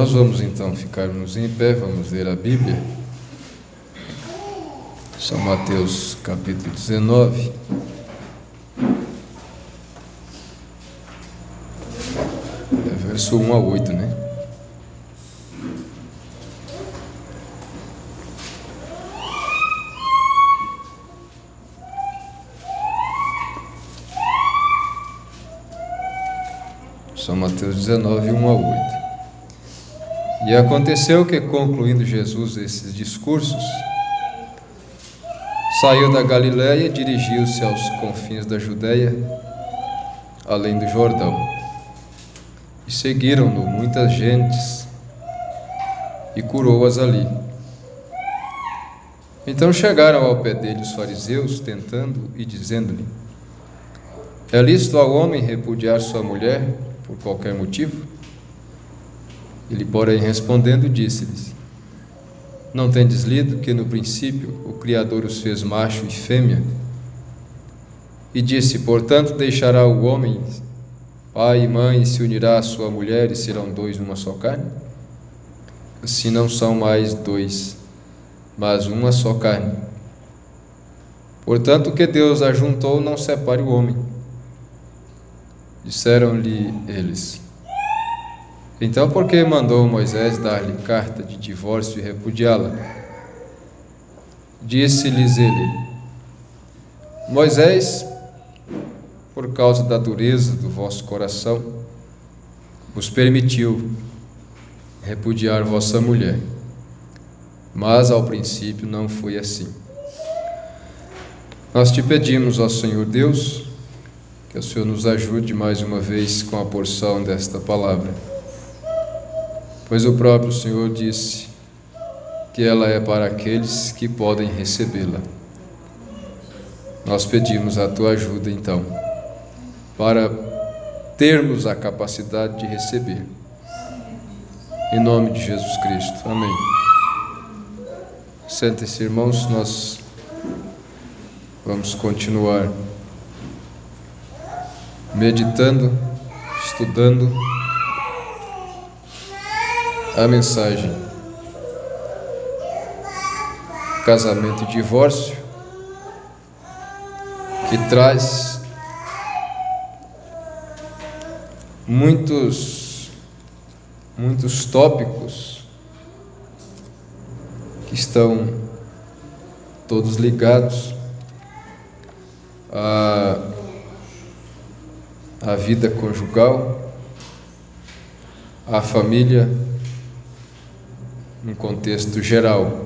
Nós vamos então ficarmos em pé, vamos ler a Bíblia. São Mateus capítulo 19. Verso 1 a 8, né? São Mateus 19, 1 a 8. E aconteceu que, concluindo Jesus esses discursos, saiu da Galiléia e dirigiu-se aos confins da Judéia, além do Jordão. E seguiram-no muitas gentes, e curou-as ali. Então chegaram ao pé dele os fariseus, tentando e dizendo-lhe: é lícito ao homem repudiar sua mulher por qualquer motivo? Ele, porém, respondendo, disse-lhes: não tendes lido que no princípio o Criador os fez macho e fêmea? E disse: portanto deixará o homem pai e mãe e se unirá à sua mulher e serão dois numa só carne? Assim não são mais dois, mas uma só carne. Portanto, o que Deus ajuntou não separe o homem. Disseram-lhe eles: então por que mandou Moisés dar-lhe carta de divórcio e repudiá-la? Disse-lhes ele: Moisés, por causa da dureza do vosso coração, vos permitiu repudiar vossa mulher, mas ao princípio não foi assim. Nós te pedimos, ó Senhor Deus, que o Senhor nos ajude mais uma vez com a porção desta palavra, pois o próprio Senhor disse que ela é para aqueles que podem recebê-la. Nós pedimos a tua ajuda, então, para termos a capacidade de receber. Em nome de Jesus Cristo. Amém. Sentem-se, irmãos, nós vamos continuar meditando, estudando a mensagem Casamento e Divórcio, que traz muitos tópicos que estão todos ligados à vida conjugal, à família, num contexto geral.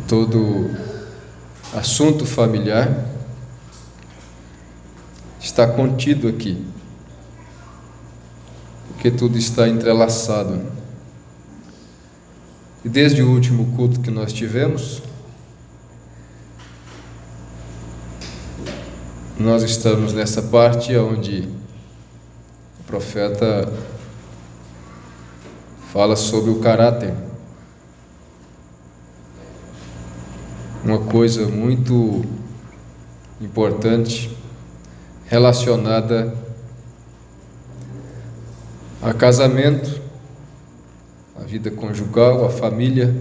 Todo assunto familiar está contido aqui, porque tudo está entrelaçado. E desde o último culto que nós tivemos, nós estamos nessa parte onde o profeta fala sobre o caráter. Uma coisa muito importante relacionada a casamento, a vida conjugal, a família,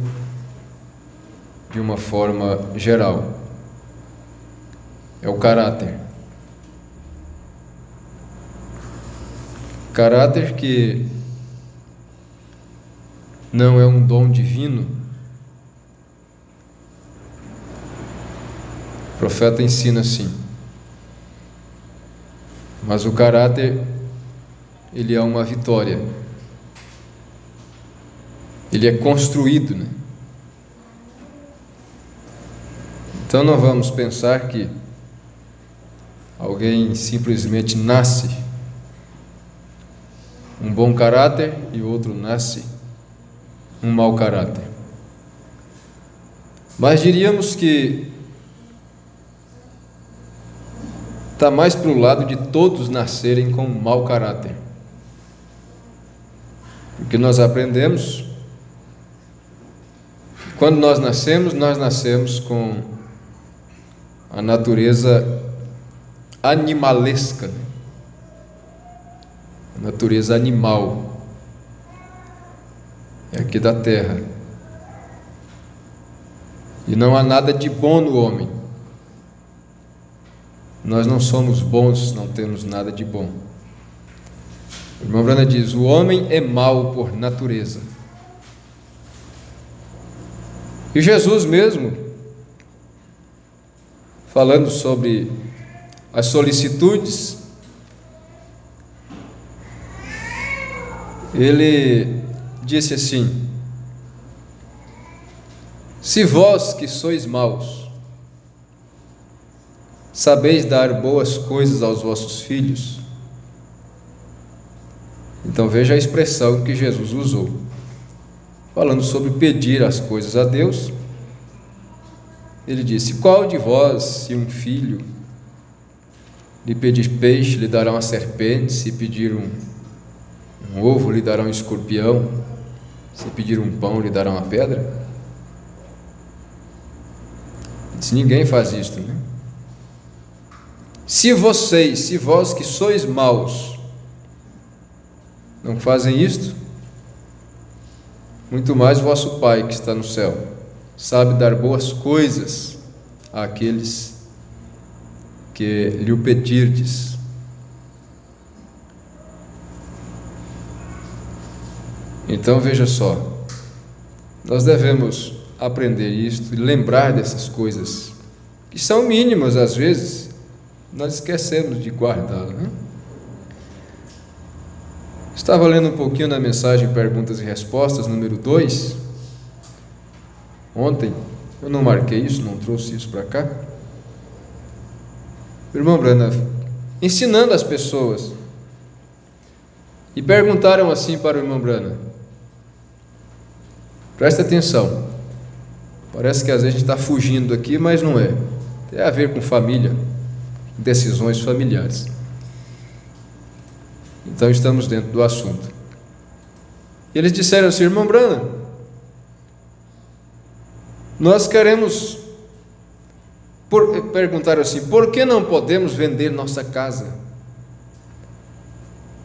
de uma forma geral. É o caráter. Caráter que não é um dom divino. O profeta ensina assim. Mas o caráter, ele é uma vitória. Ele é construído, né? Então não vamos pensar que alguém simplesmente nasce um bom caráter e o outro nasce um mau caráter. Mas diríamos que está mais para o lado de todos nascerem com um mau caráter. Porque nós aprendemos, quando nós nascemos com a natureza animalesca. natureza animal, é aqui da terra. E não há nada de bom no homem. Nós não somos bons, não temos nada de bom. O irmão Branham diz: o homem é mau por natureza. E Jesus mesmo, falando sobre as solicitudes, ele disse assim: se vós que sois maus, sabeis dar boas coisas aos vossos filhos. Então veja a expressão que Jesus usou, falando sobre pedir as coisas a Deus. Ele disse: qual de vós, se um filho lhe pedir peixe, lhe dará uma serpente? Se pedir um ovo, lhe dará um escorpião? Se pedir um pão, lhe dará uma pedra? Ele disse: ninguém faz isto, né? Se vós que sois maus, não fazem isto, muito mais vosso Pai que está no céu sabe dar boas coisas àqueles que lhe o pedirdes. Então veja só, nós devemos aprender isto e lembrar dessas coisas que são mínimas às vezes, nós esquecemos de guardá-las, né? Estava lendo um pouquinho da mensagem Perguntas e Respostas, número 2, ontem. Eu não marquei isso, não trouxe isso para cá. O irmão Branham ensinando as pessoas, e perguntaram assim para o irmão Branham: presta atenção, parece que às vezes a gente está fugindo aqui, mas não é, tem a ver com família, decisões familiares. Então estamos dentro do assunto. E eles disseram assim: irmão Branham, nós queremos, perguntaram assim, por que não podemos vender nossa casa?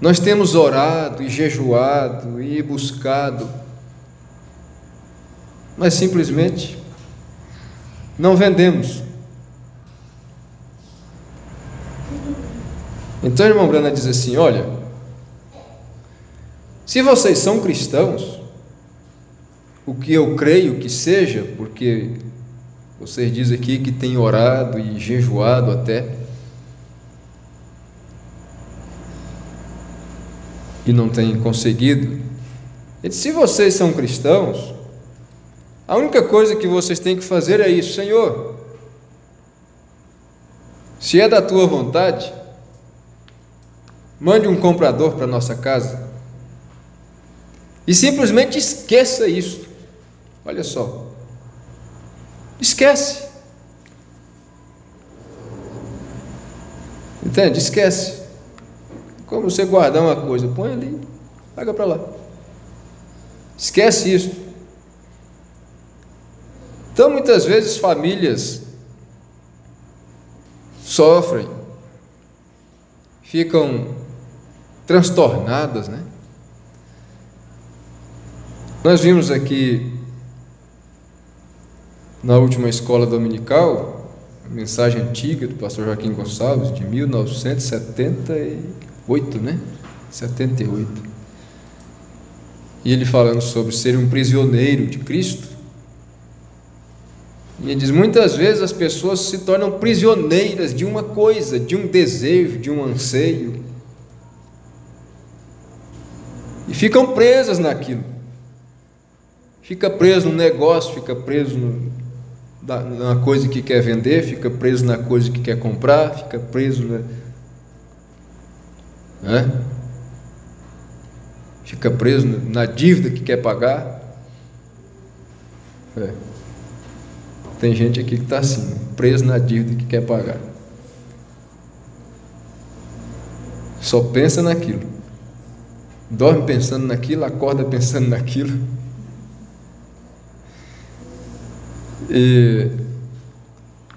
Nós temos orado e jejuado e buscado, mas simplesmente não vendemos. Então o irmão Branham diz assim: olha, se vocês são cristãos, o que eu creio que seja, porque vocês dizem aqui que tem orado e jejuado até, e não tem conseguido. Ele disse: se vocês são cristãos, a única coisa que vocês têm que fazer é isso: Senhor, se é da tua vontade, mande um comprador para nossa casa. E simplesmente esqueça isso. Olha só, esquece. Entende? Esquece. Como você guardar uma coisa, põe ali, paga para lá. Esquece isso. Então muitas vezes famílias sofrem, ficam transtornadas, né? Nós vimos aqui na última escola dominical, a mensagem antiga do pastor Joaquim Gonçalves, de 1978, né? 78. E ele falando sobre ser um prisioneiro de Cristo. E ele diz: muitas vezes as pessoas se tornam prisioneiras de uma coisa, de um desejo, de um anseio, e ficam presas naquilo. Fica preso no negócio, fica preso na coisa que quer vender, fica preso na coisa que quer comprar, fica preso fica preso na dívida que quer pagar. Tem gente aqui que está assim, preso na dívida que quer pagar, só pensa naquilo, dorme pensando naquilo, acorda pensando naquilo, e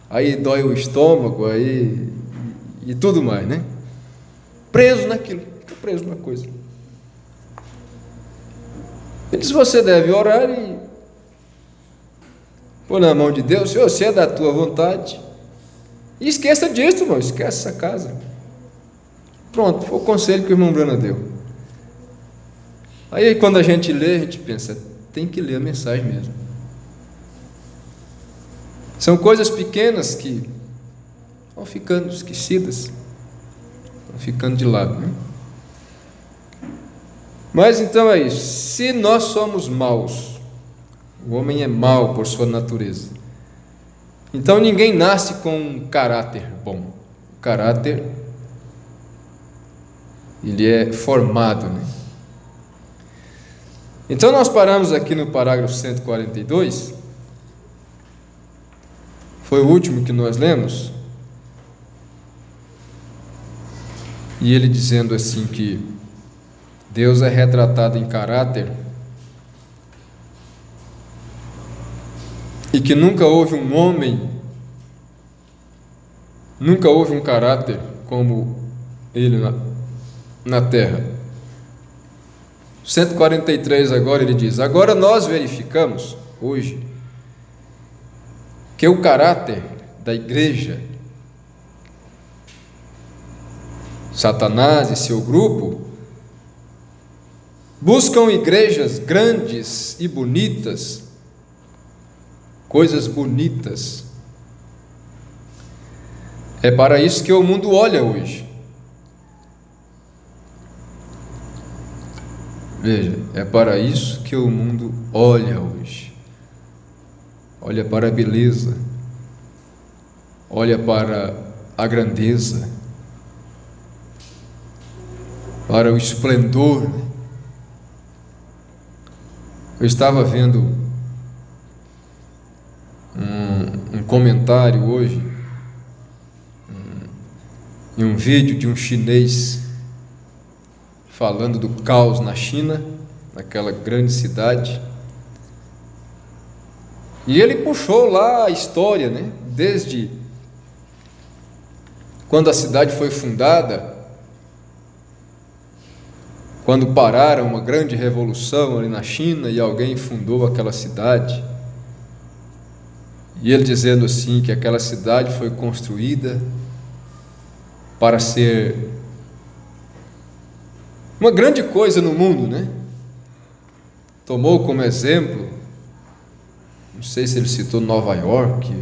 aí dói o estômago, aí e tudo mais, né? Preso naquilo, fica preso na coisa. Ele diz: você deve orar e pôr na mão de Deus, Senhor, se é da tua vontade. E esqueça disso, irmão, esquece essa casa. Pronto, foi o conselho que o irmão Brana deu. Aí quando a gente lê, a gente pensa, tem que ler a mensagem mesmo. São coisas pequenas que vão ficando esquecidas, vão ficando de lado, né? Mas então é isso. Se nós somos maus, o homem é mau por sua natureza, então ninguém nasce com um caráter bom. O caráter, ele é formado, né? Então nós paramos aqui no parágrafo 142, foi o último que nós lemos, e ele dizendo assim que Deus é retratado em caráter e que nunca houve um homem, nunca houve um caráter como ele na terra. 143 agora ele diz: agora nós verificamos hoje que o caráter da igreja, Satanás e seu grupo buscam igrejas grandes e bonitas, coisas bonitas. É para isso que o mundo olha hoje. Veja, é para isso que o mundo olha hoje. Olha para a beleza, olha para a grandeza, para o esplendor. Eu estava vendo um comentário hoje em um vídeo de um chinês falando do caos na China, naquela grande cidade, e ele puxou lá a história, né? Desde quando a cidade foi fundada, quando pararam uma grande revolução ali na China e alguém fundou aquela cidade, e ele dizendo assim que aquela cidade foi construída para ser uma grande coisa no mundo, né? Tomou como exemplo, não sei se ele citou Nova York,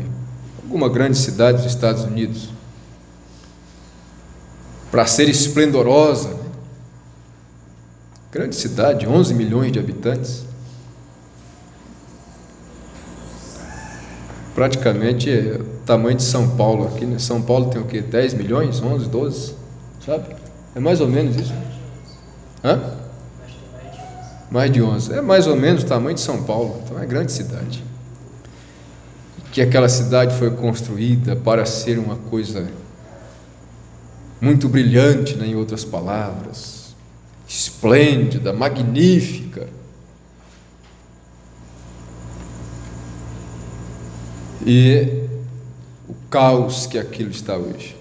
alguma grande cidade dos Estados Unidos, para ser esplendorosa, né? Grande cidade, 11 milhões de habitantes, praticamente é o tamanho de São Paulo aqui, né? São Paulo tem o quê? 10 milhões? 11, 12, sabe? É mais ou menos isso. Hã? Mais de 11. É mais ou menos o tamanho de São Paulo, então é grande cidade. Que aquela cidade foi construída para ser uma coisa muito brilhante, né? Em outras palavras, esplêndida, magnífica. E o caos que aquilo está hoje.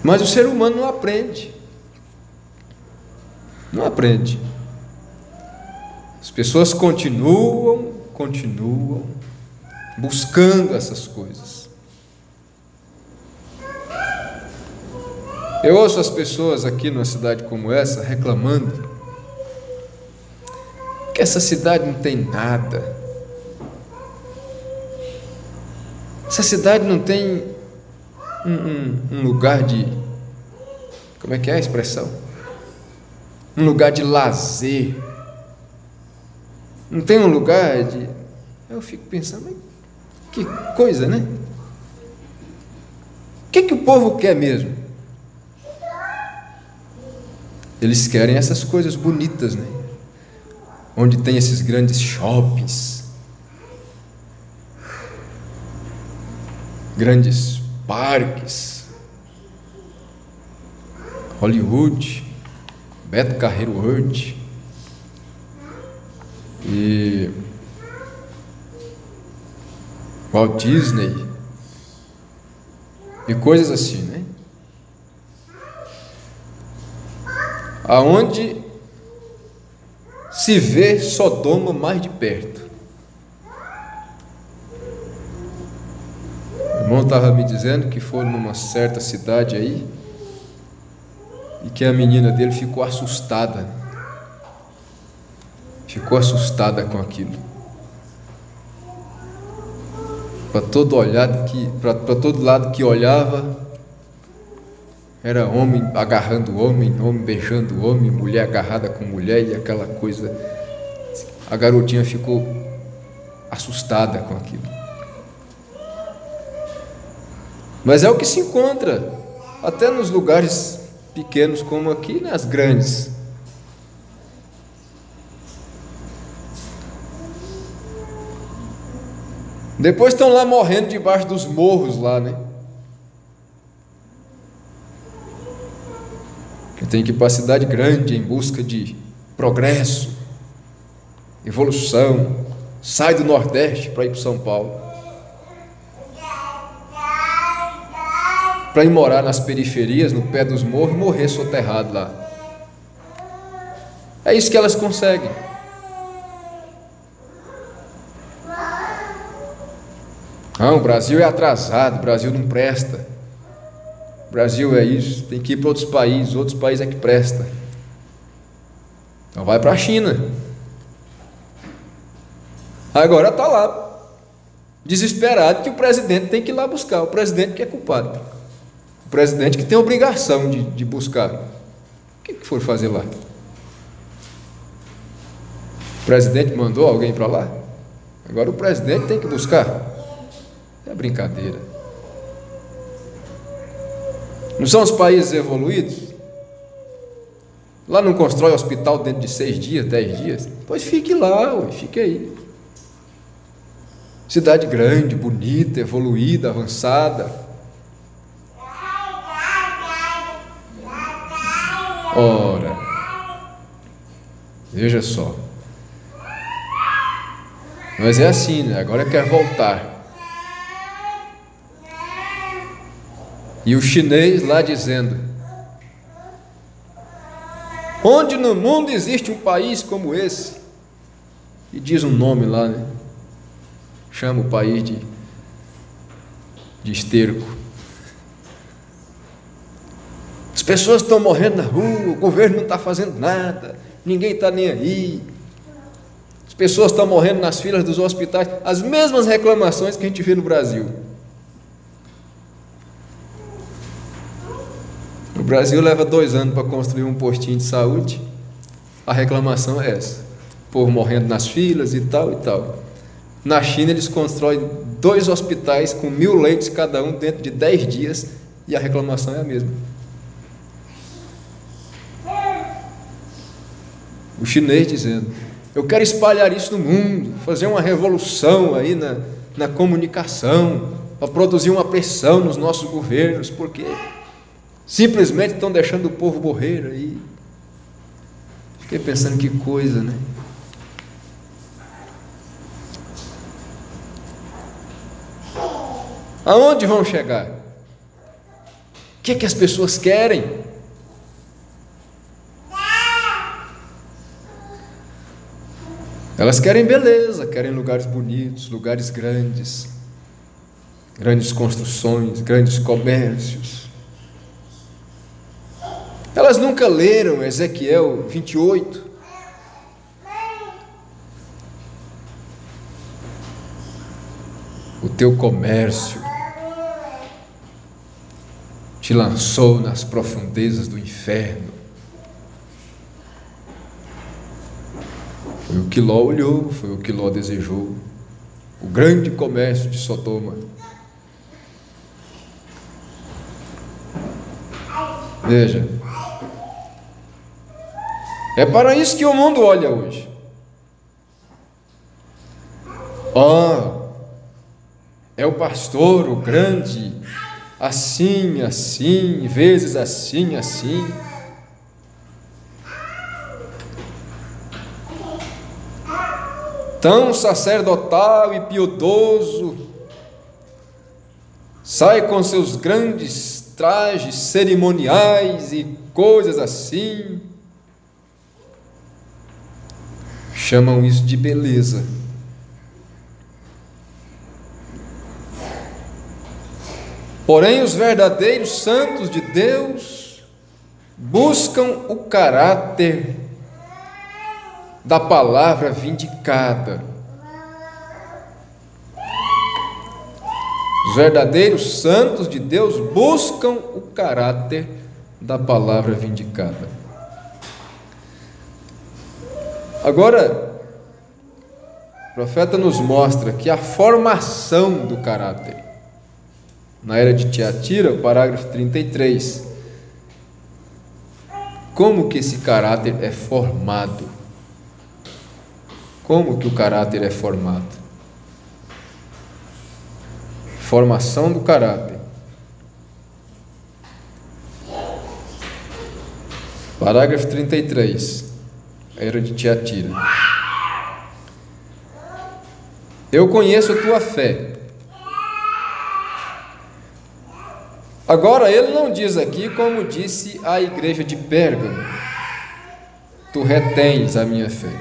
Mas o ser humano não aprende. Não aprende. As pessoas continuam buscando essas coisas. Eu ouço as pessoas aqui numa cidade como essa reclamando que essa cidade não tem nada. Essa cidade não tem um lugar de, como é que é a expressão? Um lugar de lazer. Não tem um lugar de... Eu fico pensando, mas que coisa, né? O que o povo quer mesmo? Eles querem essas coisas bonitas, né? Onde tem esses grandes shoppings, grandes parques, Hollywood, Beto Carreiro World e Walt Disney e coisas assim, né? aonde se vê Sodoma mais de perto. O irmão estava me dizendo que foi numa certa cidade aí e que a menina dele ficou assustada. Ficou assustada com aquilo. Para todo lado que olhava, era homem agarrando homem, homem beijando homem, mulher agarrada com mulher e aquela coisa. A garotinha ficou assustada com aquilo. Mas é o que se encontra até nos lugares pequenos como aqui, nas grandes. Depois estão lá morrendo debaixo dos morros lá, né? Que tem que ir para a cidade grande em busca de progresso, evolução, sai do Nordeste para ir para São Paulo, para ir morar nas periferias, no pé dos morros, e morrer soterrado lá. É isso que elas conseguem. Não, o Brasil é atrasado, o Brasil não presta. O Brasil é isso, tem que ir para outros países é que presta. Então vai para a China. Agora está lá, desesperado, que o presidente tem que ir lá buscar, o presidente que é culpado. O presidente que tem a obrigação de buscar. O que foi fazer lá? O presidente mandou alguém para lá? Agora o presidente tem que buscar. É brincadeira. Não são os países evoluídos? Lá não constrói hospital dentro de 6 dias, 10 dias? Pois fique lá, fique aí. Cidade grande, bonita, evoluída, avançada. Ora, veja só. Mas é assim, né? Agora quer voltar. E o chinês lá dizendo: onde no mundo existe um país como esse? E diz um nome lá, né? Chama o país de esterco. As pessoas estão morrendo na rua, o governo não está fazendo nada, ninguém está nem aí. As pessoas estão morrendo nas filas dos hospitais, as mesmas reclamações que a gente vê no Brasil. O Brasil leva 2 anos para construir um postinho de saúde, a reclamação é essa: o povo morrendo nas filas e tal e tal. Na China eles constroem 2 hospitais com 1000 leitos cada um dentro de 10 dias e a reclamação é a mesma. O chinês dizendo: eu quero espalhar isso no mundo, fazer uma revolução aí na comunicação, para produzir uma pressão nos nossos governos, porque simplesmente estão deixando o povo morrer aí. Fiquei pensando, que coisa, né? Aonde vão chegar? O que é que as pessoas querem? Elas querem beleza, querem lugares bonitos, lugares grandes, grandes construções, grandes comércios. Elas nunca leram Ezequiel 28. O teu comércio te lançou nas profundezas do inferno. Foi o que Ló olhou, foi o que Ló desejou. O grande comércio de Sodoma. Veja, é para isso que o mundo olha hoje. É o pastor, o grande, assim, assim, vezes assim, assim. Tão sacerdotal e piedoso, sai com seus grandes trajes cerimoniais e coisas assim, chamam isso de beleza. Porém, os verdadeiros santos de Deus buscam o caráter da palavra vindicada. Os verdadeiros santos de Deus buscam o caráter da palavra vindicada. Agora, o profeta nos mostra que a formação do caráter, na era de Tiatira, o parágrafo 33, como que esse caráter é formado? Como que o caráter é formado? Formação do caráter. Parágrafo 33, era de Tiatira. Eu conheço a tua fé. Agora, ele não diz aqui como disse a igreja de Pérgamo: tu retens a minha fé.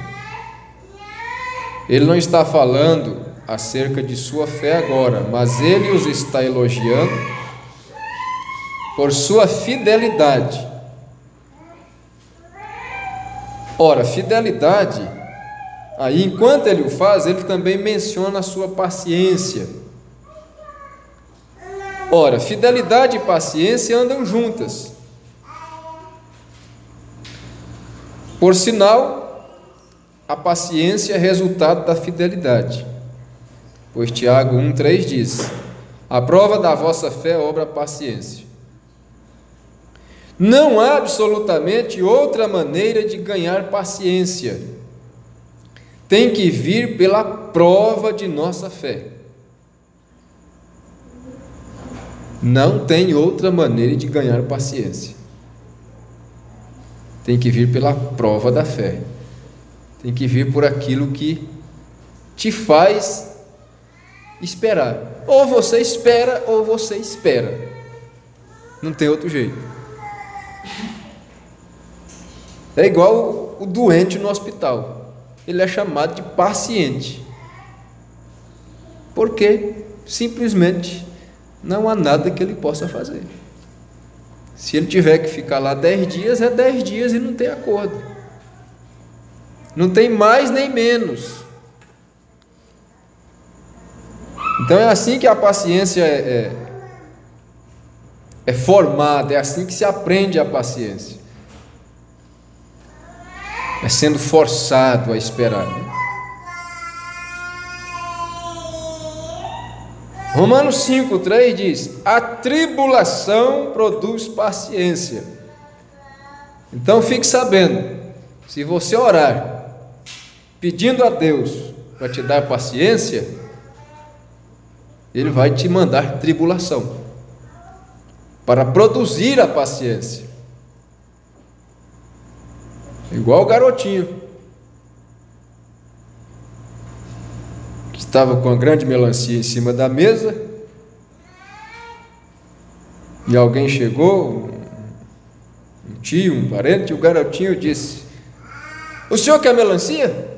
Ele não está falando acerca de sua fé agora, mas ele os está elogiando por sua fidelidade. Ora, fidelidade, aí enquanto ele o faz, ele também menciona a sua paciência. Ora, fidelidade e paciência andam juntas. Por sinal, a paciência é resultado da fidelidade, pois Tiago 1,3 diz: a prova da vossa fé obra a paciência. Não há absolutamente outra maneira de ganhar paciência. Tem que vir pela prova de nossa fé. Não tem outra maneira de ganhar paciência. Tem que vir pela prova da fé. Tem que vir por aquilo que te faz esperar. Ou você espera, ou você espera. Não tem outro jeito. É igual o doente no hospital. Ele é chamado de paciente. Porque simplesmente não há nada que ele possa fazer. Se ele tiver que ficar lá 10 dias, é 10 dias e não tem acordo. Não tem mais nem menos. Então é assim que a paciência é formada, é assim que se aprende a paciência. É sendo forçado a esperar. Romanos 5,3 diz: a tribulação produz paciência. Então fique sabendo, se você orar pedindo a Deus para te dar paciência, Ele vai te mandar tribulação para produzir a paciência. Igual o garotinho que estava com uma grande melancia em cima da mesa e alguém chegou, um tio, um parente, e o garotinho disse: o senhor quer melancia?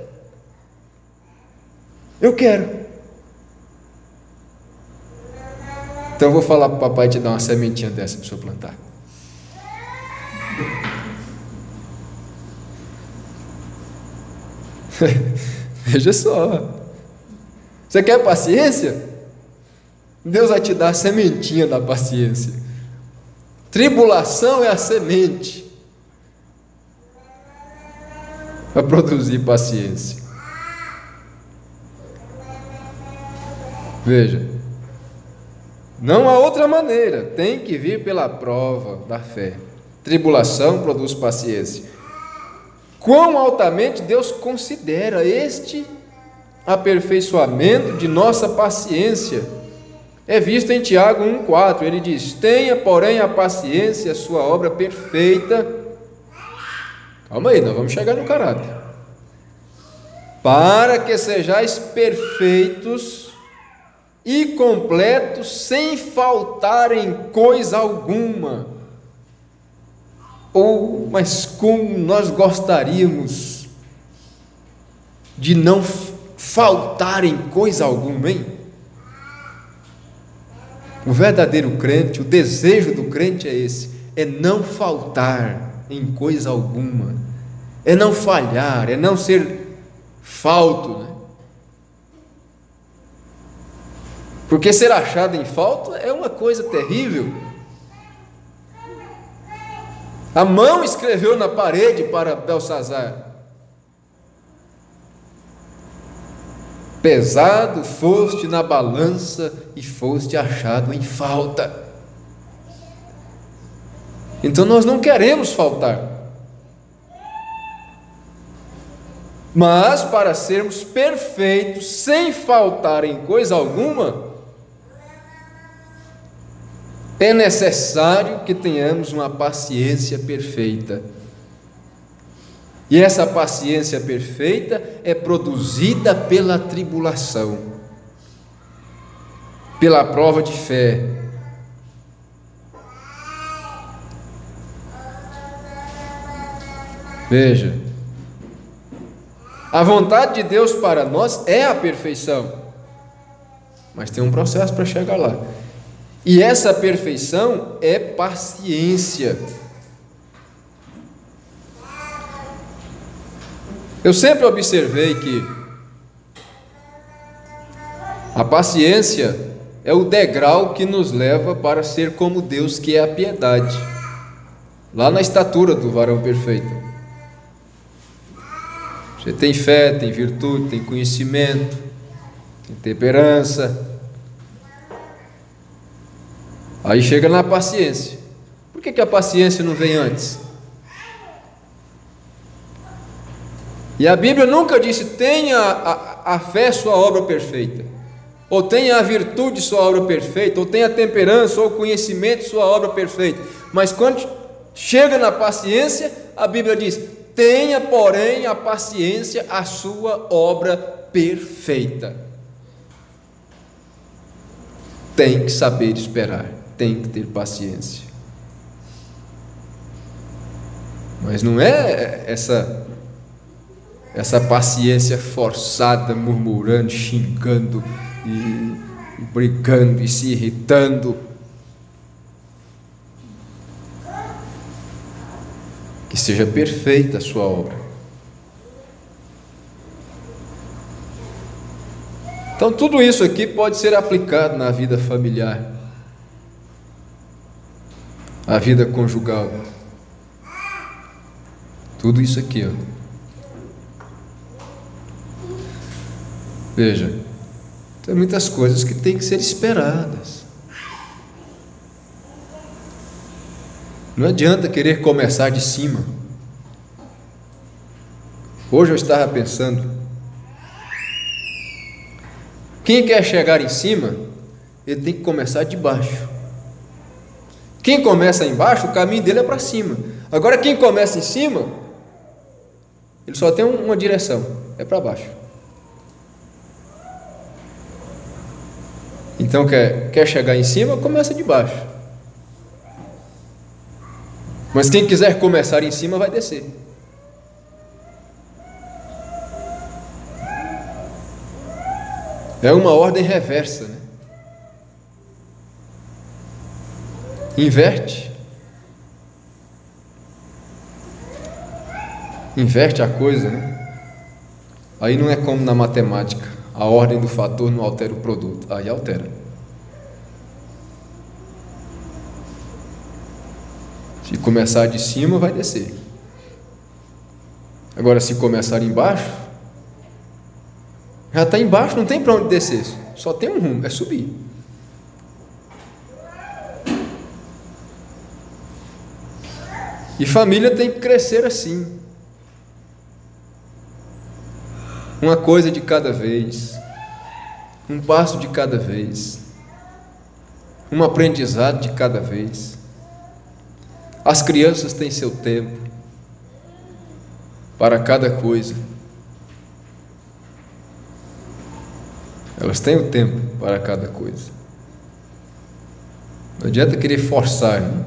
Eu quero. Então eu vou falar para o papai te dar uma sementinha dessa para o senhor plantar. Veja só. Você quer paciência? Deus vai te dar a sementinha da paciência. Tribulação é a semente para produzir paciência. Veja, não há outra maneira, tem que vir pela prova da fé. Tribulação produz paciência. Quão altamente Deus considera este aperfeiçoamento de nossa paciência é visto em Tiago 1,4. Ele diz: tenha, porém, a paciência, a sua obra perfeita. Calma aí, nós vamos chegar no caráter. Para que sejais perfeitos e completos, sem faltar em coisa alguma. Mas como nós gostaríamos de não faltar em coisa alguma, hein? O verdadeiro crente, o desejo do crente é esse, é não faltar em coisa alguma, é não falhar, é não ser falto, né? Porque ser achado em falta é uma coisa terrível. A mão escreveu na parede para Belsazar: pesado foste na balança e foste achado em falta. Então nós não queremos faltar, mas para sermos perfeitos, sem faltar em coisa alguma, é necessário que tenhamos uma paciência perfeita. E essa paciência perfeita é produzida pela tribulação, pela prova de fé. Veja, a vontade de Deus para nós é a perfeição, mas tem um processo para chegar lá. E essa perfeição é paciência. Eu sempre observei que a paciência é o degrau que nos leva para ser como Deus, que é a piedade, lá na estatura do varão perfeito. Você tem fé, tem virtude, tem conhecimento, tem temperança. Aí chega na paciência. Por que a paciência não vem antes? E a Bíblia nunca disse: tenha a fé sua obra perfeita, ou tenha a virtude sua obra perfeita, ou tenha a temperança ou o conhecimento sua obra perfeita. Mas quando chega na paciência, a Bíblia diz: tenha, porém, a paciência a sua obra perfeita. Tem que saber esperar, tem que ter paciência. Mas não é essa paciência forçada, murmurando, xingando e brigando e se irritando. Que seja perfeita a sua obra. Então tudo isso aqui pode ser aplicado na vida familiar, a vida conjugal. Tudo isso aqui, ó. Veja, tem muitas coisas que têm que ser esperadas. Não adianta querer começar de cima. Hoje eu estava pensando, quem quer chegar em cima, ele tem que começar de baixo. Quem começa embaixo, o caminho dele é para cima. Agora quem começa em cima, ele só tem uma direção, é para baixo. Então quer chegar em cima, começa de baixo. Mas quem quiser começar em cima vai descer. É uma ordem reversa, né? Inverte a coisa, né? Aí não é como na matemática, a ordem do fator não altera o produto, aí altera. Se começar de cima, vai descer. Agora, se começar embaixo, já está embaixo, não tem para onde descer, só tem um rumo, é subir. E família tem que crescer assim, uma coisa de cada vez, um passo de cada vez, um aprendizado de cada vez. As crianças têm seu tempo para cada coisa. Elas têm o tempo para cada coisa. Não adianta querer forçar, né?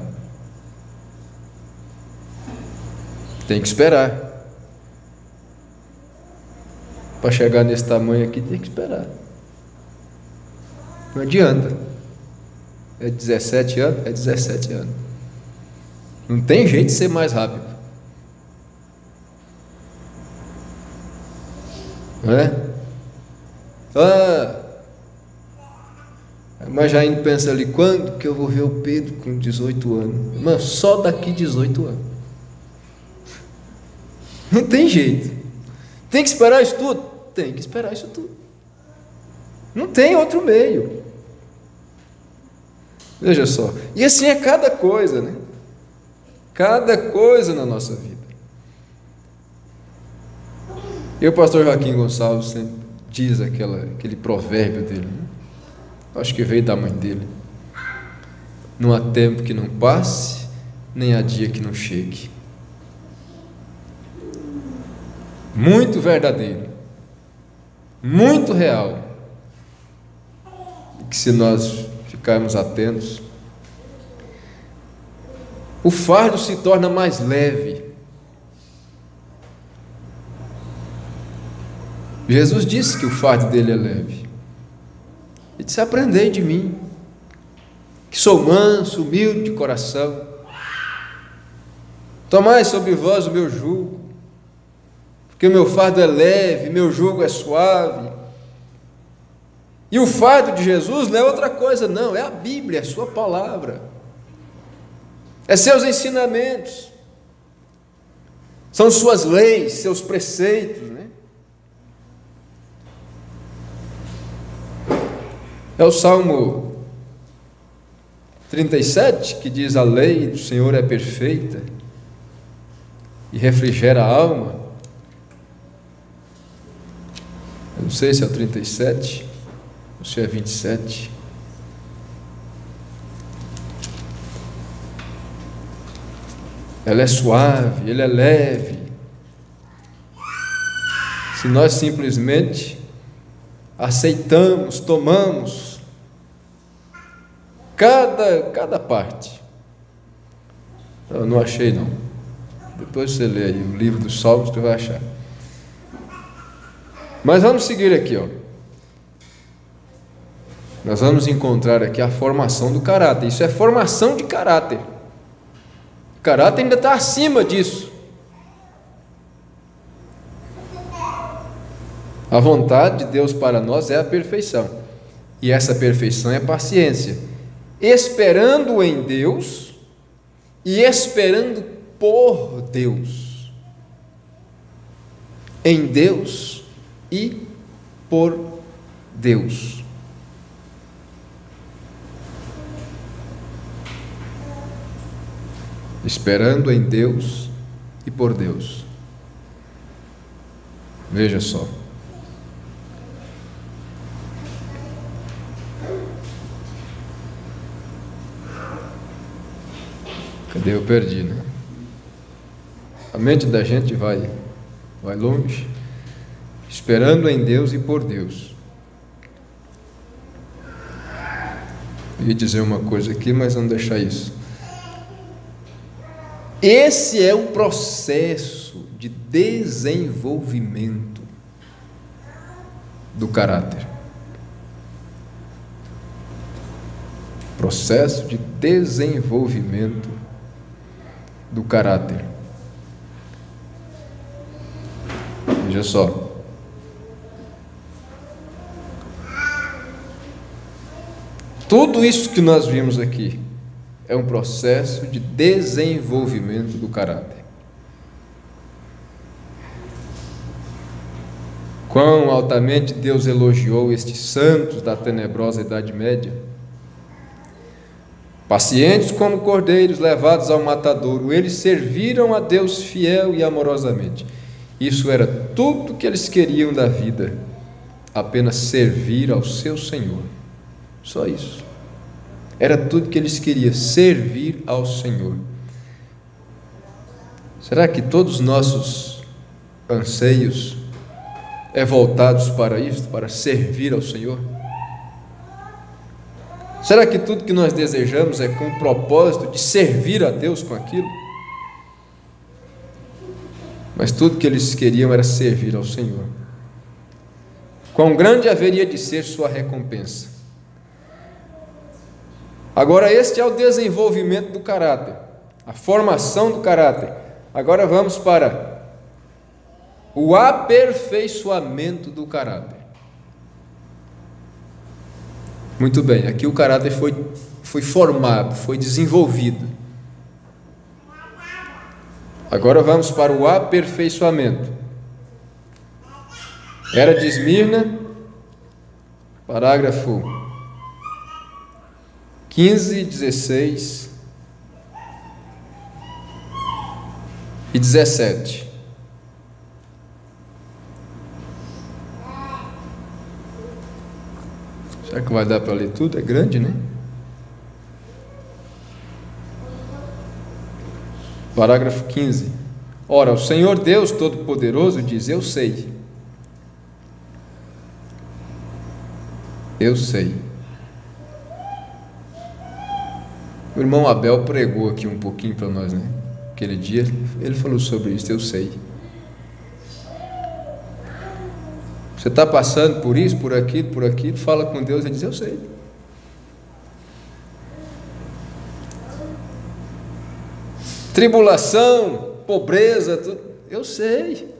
Tem que esperar. Para chegar nesse tamanho aqui, tem que esperar. Não adianta. É 17 anos? É 17 anos. Não tem jeito de ser mais rápido. Não é? Mas já indo pensa ali, quando que eu vou ver o Pedro com 18 anos? Irmão, só daqui 18 anos. Não tem jeito. Tem que esperar isso tudo? Tem que esperar isso tudo. Não tem outro meio. Veja só. E assim é cada coisa, né? Cada coisa na nossa vida. E o pastor Joaquim Gonçalves sempre diz aquele provérbio dele, né? Acho que veio da mãe dele. Não há tempo que não passe, nem há dia que não chegue. Muito verdadeiro, muito real. E que se nós ficarmos atentos, o fardo se torna mais leve. Jesus disse que o fardo dele é leve. Ele disse: aprendei de mim, que sou manso, humilde de coração. Tomai sobre vós o meu jugo, porque o meu fardo é leve, meu jugo é suave. E o fardo de Jesus não é outra coisa, não, é a Bíblia, é a sua palavra, é seus ensinamentos, são suas leis, seus preceitos, né? É o Salmo 37 que diz: a lei do Senhor é perfeita e refrigera a alma. Eu não sei se é o 37 ou se é 27. Ela é suave, ele é leve. Se nós simplesmente aceitamos, tomamos cada parte. Eu não achei, não. Depois você lê aí o livro dos Salmos, você vai achar. Mas vamos seguir aqui, ó. Nós vamos encontrar aqui a formação do caráter. Isso é formação de caráter. O caráter ainda está acima disso. A vontade de Deus para nós é a perfeição. E essa perfeição é a paciência. Esperando em Deus e esperando por Deus. Em Deus e por Deus. Esperando em Deus e por Deus. Veja só. Cadê? Eu perdi, né? A mente da gente vai longe. Esperando em Deus e por Deus. Eu ia dizer uma coisa aqui, mas vamos deixar isso. Esse é o processo de desenvolvimento do caráter. Processo de desenvolvimento do caráter. Veja só. Tudo isso que nós vimos aqui é um processo de desenvolvimento do caráter. Quão altamente Deus elogiou estes santos da tenebrosa Idade Média, pacientes como cordeiros levados ao matadouro, eles serviram a Deus fiel e amorosamente. Isso era tudo que eles queriam da vida, apenas servir ao seu Senhor. Só isso. Era tudo que eles queriam, servir ao Senhor. Será que todos os nossos anseios é voltados para isso, para servir ao Senhor? Será que tudo que nós desejamos é com o propósito de servir a Deus com aquilo? Mas tudo que eles queriam era servir ao Senhor. quão grande haveria de ser sua recompensa. Agora, este é o desenvolvimento do caráter, a formação do caráter. Agora vamos para o aperfeiçoamento do caráter. Muito bem, aqui o caráter foi formado, foi desenvolvido. Agora vamos para o aperfeiçoamento. Era de Esmirna, parágrafo 15, 16 e 17. Será que vai dar para ler tudo? É grande, né? Parágrafo 15. Ora, o Senhor Deus Todo-Poderoso diz: eu sei. Eu sei. O irmão Abel pregou aqui um pouquinho para nós, né? Aquele dia ele falou sobre isso. Eu sei. Você está passando por isso, por aquilo, fala com Deus e diz: eu sei. Tribulação, pobreza, tudo, eu sei.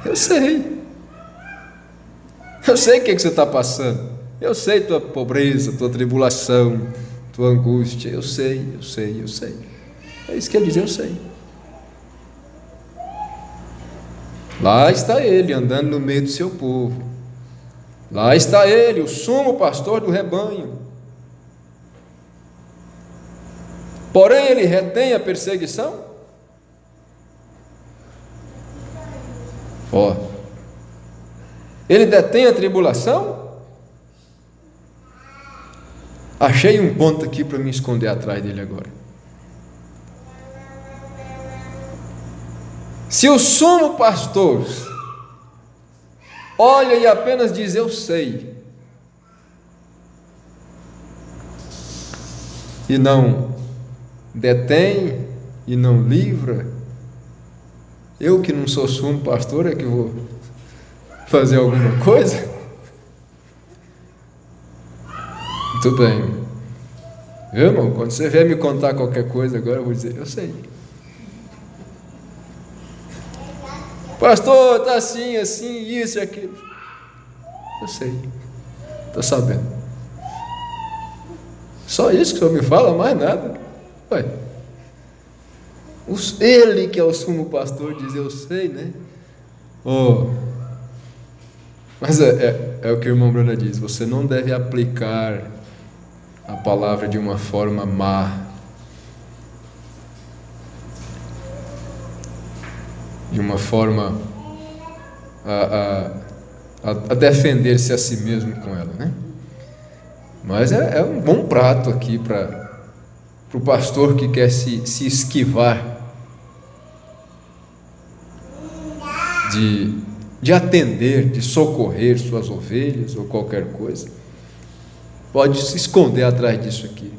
Eu sei. Eu sei o que você está passando. Eu sei tua pobreza, tua tribulação, tua angústia. Eu sei, eu sei, eu sei. É isso que ele diz: eu sei. Lá está ele andando no meio do seu povo. Lá está ele, o sumo pastor do rebanho. Porém, ele retém a perseguição. Ele detém a tribulação. Achei um ponto aqui para me esconder atrás dele agora. Se o sumo pastor olha e apenas diz: eu sei, e não detém e não livra, eu que não sou sumo pastor é que vou fazer alguma coisa? Muito bem, viu, irmão? Quando você vier me contar qualquer coisa agora, eu vou dizer: eu sei. Pastor, está assim, isso e aquilo. Eu sei, estou sabendo. Só isso que o senhor me fala, mais nada. Ué, ele que é o sumo pastor diz: eu sei, né? Mas é o que o irmão Bruna diz: você não deve aplicar a palavra de uma forma má, de uma forma a defender-se a si mesmo com ela, né? Mas é um bom prato aqui para o pastor que quer se esquivar de atender, de socorrer suas ovelhas ou qualquer coisa. Pode se esconder atrás disso aqui.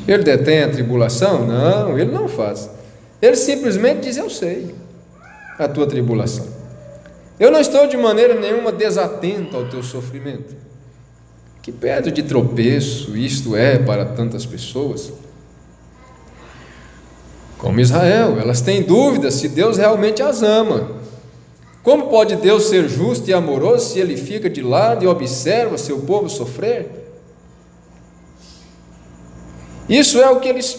Ele detém a tribulação? Não, ele não faz. Ele simplesmente diz: eu sei a tua tribulação. Eu não estou de maneira nenhuma desatento ao teu sofrimento. Que pedra de tropeço isto é para tantas pessoas. Como Israel, elas têm dúvidas se Deus realmente as ama. Como pode Deus ser justo e amoroso se Ele fica de lado e observa seu povo sofrer? Isso é o que eles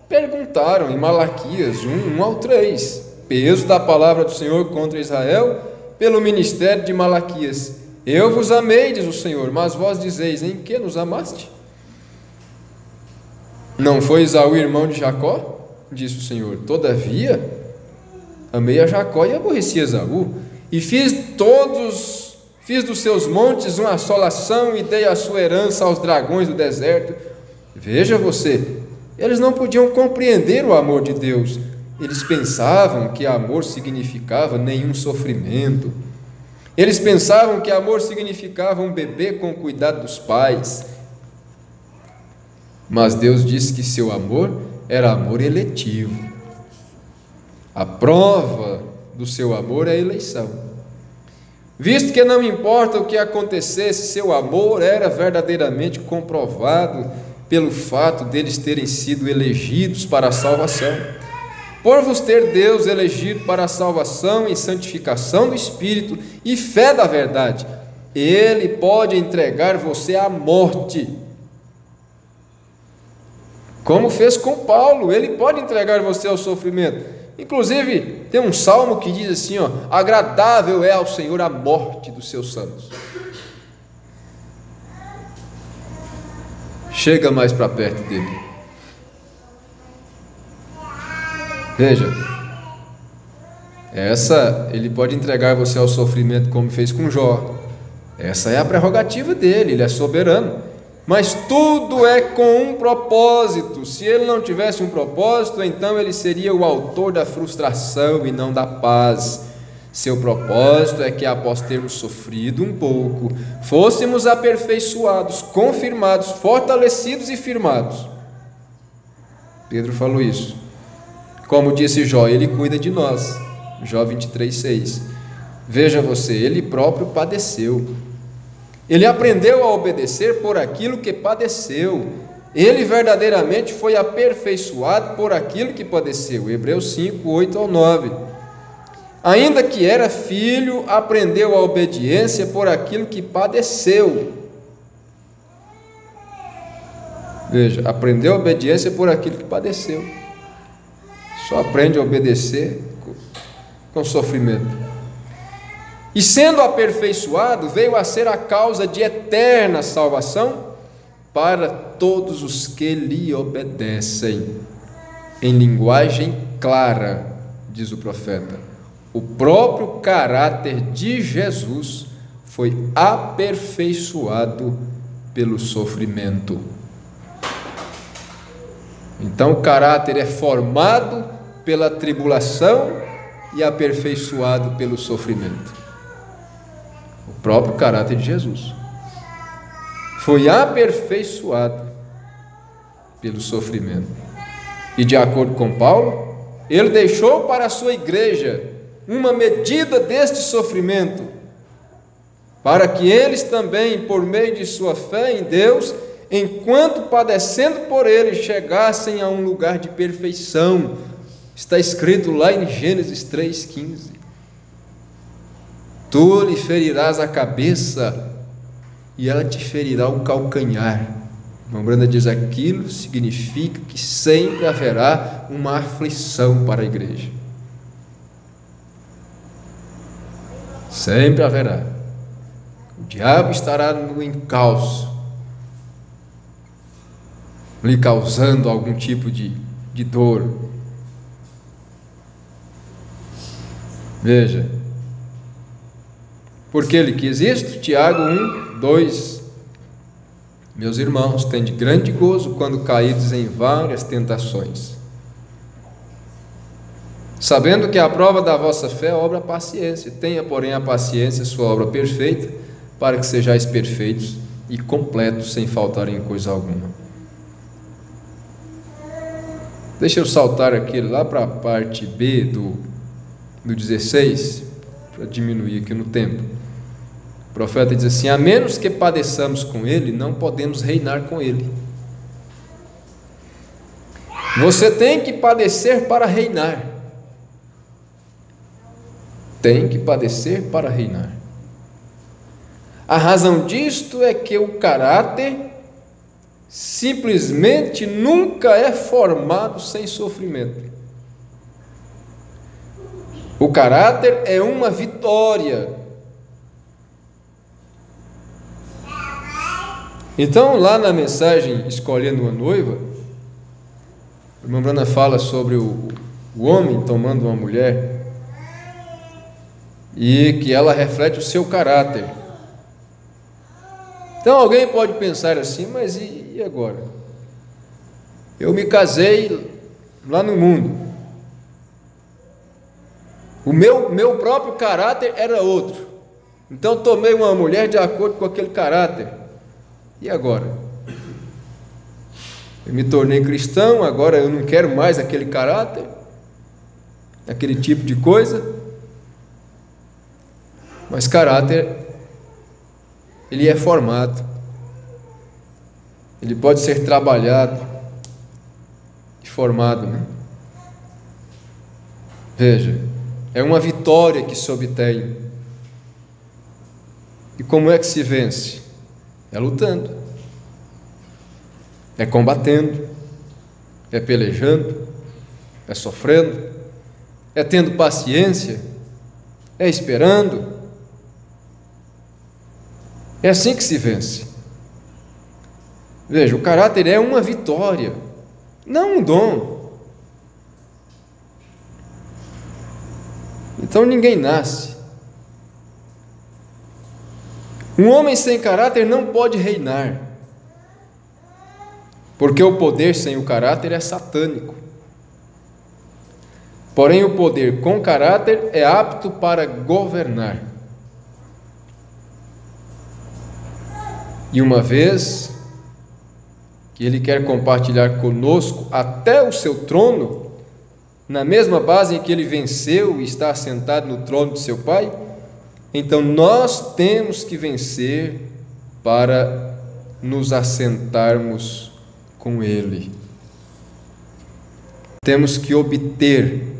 perguntaram em Malaquias 1:1-3, peso da palavra do Senhor contra Israel, pelo ministério de Malaquias. Eu vos amei, diz o Senhor, mas vós dizeis: em que nos amaste? Não foi Esaú irmão de Jacó? Disse o Senhor: todavia, amei a Jacó e aborreci Esaú, e fiz dos seus montes uma assolação e dei a sua herança aos dragões do deserto. Veja você, eles não podiam compreender o amor de Deus. Eles pensavam que amor significava nenhum sofrimento. Eles pensavam que amor significava um bebê com o cuidado dos pais. Mas Deus disse que seu amor era amor eletivo. A prova do seu amor é a eleição. Visto que não importa o que acontecesse, seu amor era verdadeiramente comprovado pelo fato deles terem sido elegidos para a salvação. Por vos ter Deus elegido para a salvação e santificação do Espírito e fé da verdade, Ele pode entregar você à morte, como fez com Paulo. Ele pode entregar você ao sofrimento. Inclusive, tem um salmo que diz assim, agradável é ao Senhor a morte dos seus santos. Chega mais para perto dele. Veja, ele pode entregar você ao sofrimento como fez com Jó. Essa é a prerrogativa dele, ele é soberano. Mas tudo é com um propósito. Se ele não tivesse um propósito, então ele seria o autor da frustração e não da paz. Seu propósito é que, após termos sofrido um pouco, fôssemos aperfeiçoados, confirmados, fortalecidos e firmados. Pedro falou isso. Como disse Jó, ele cuida de nós. Jó 23:6. Veja você, ele próprio padeceu. Ele aprendeu a obedecer por aquilo que padeceu. Ele verdadeiramente foi aperfeiçoado por aquilo que padeceu. Hebreus 5:8-9. Ainda que era filho, aprendeu a obediência por aquilo que padeceu. Veja, aprendeu a obediência por aquilo que padeceu. Só aprende a obedecer com sofrimento. E sendo aperfeiçoado, veio a ser a causa de eterna salvação para todos os que lhe obedecem. Em linguagem clara, diz o profeta, o próprio caráter de Jesus foi aperfeiçoado pelo sofrimento. Então o caráter é formado pela tribulação e aperfeiçoado pelo sofrimento. O próprio caráter de Jesus foi aperfeiçoado pelo sofrimento. E de acordo com Paulo, ele deixou para a sua igreja uma medida deste sofrimento, para que eles também, por meio de sua fé em Deus, enquanto padecendo por ele, chegassem a um lugar de perfeição. Está escrito lá em Gênesis 3:15. Tu lhe ferirás a cabeça e ela te ferirá o calcanhar. Irmã Branda diz, aquilo significa que sempre haverá uma aflição para a igreja. Sempre haverá. O diabo estará no encalço, lhe causando algum tipo de dor. Veja, porque ele quis isto? Tiago 1:2. Meus irmãos, tende grande gozo quando caídos em várias tentações, sabendo que a prova da vossa fé obra a paciência. Tenha, porém, a paciência sua obra perfeita, para que sejais perfeitos e completos, sem faltar em coisa alguma. Deixa eu saltar aqui lá para a parte B do 16, para diminuir aqui no tempo. O profeta diz assim, a menos que padeçamos com ele, não podemos reinar com ele. Você tem que padecer para reinar. Tem que padecer para reinar. A razão disto é que o caráter simplesmente nunca é formado sem sofrimento. O caráter é uma vitória. Então, lá na mensagem Escolhendo uma Noiva, a irmã Brana fala sobre o homem tomando uma mulher e que ela reflete o seu caráter. Então alguém pode pensar assim, mas e agora? Eu me casei lá no mundo, o meu próprio caráter era outro, então tomei uma mulher de acordo com aquele caráter, e agora? Eu me tornei cristão, agora eu não quero mais aquele caráter? aquele tipo de coisa. Mas caráter, ele é formado, ele pode ser trabalhado e formado, né? Veja, é uma vitória que se obtém. E como é que se vence? É lutando, é combatendo, é pelejando, é sofrendo, é tendo paciência, é esperando. É assim que se vence. Veja, o caráter é uma vitória, não um dom. Então ninguém nasce. Um homem sem caráter não pode reinar, porque o poder sem o caráter é satânico. Porém, o poder com caráter é apto para governar. E uma vez que Ele quer compartilhar conosco até o seu trono, na mesma base em que Ele venceu e está assentado no trono de seu Pai, então nós temos que vencer para nos assentarmos com Ele. Temos que obter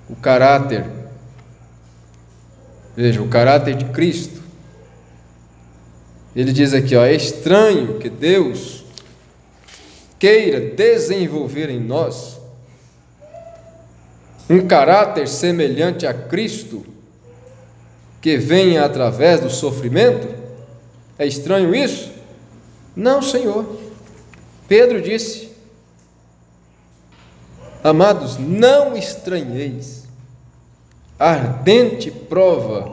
o caráter, veja, o caráter de Cristo. Ele diz aqui, é estranho que Deus queira desenvolver em nós um caráter semelhante a Cristo, que venha através do sofrimento. É estranho isso? Não, Senhor. Pedro disse: amados, não estranheis a ardente prova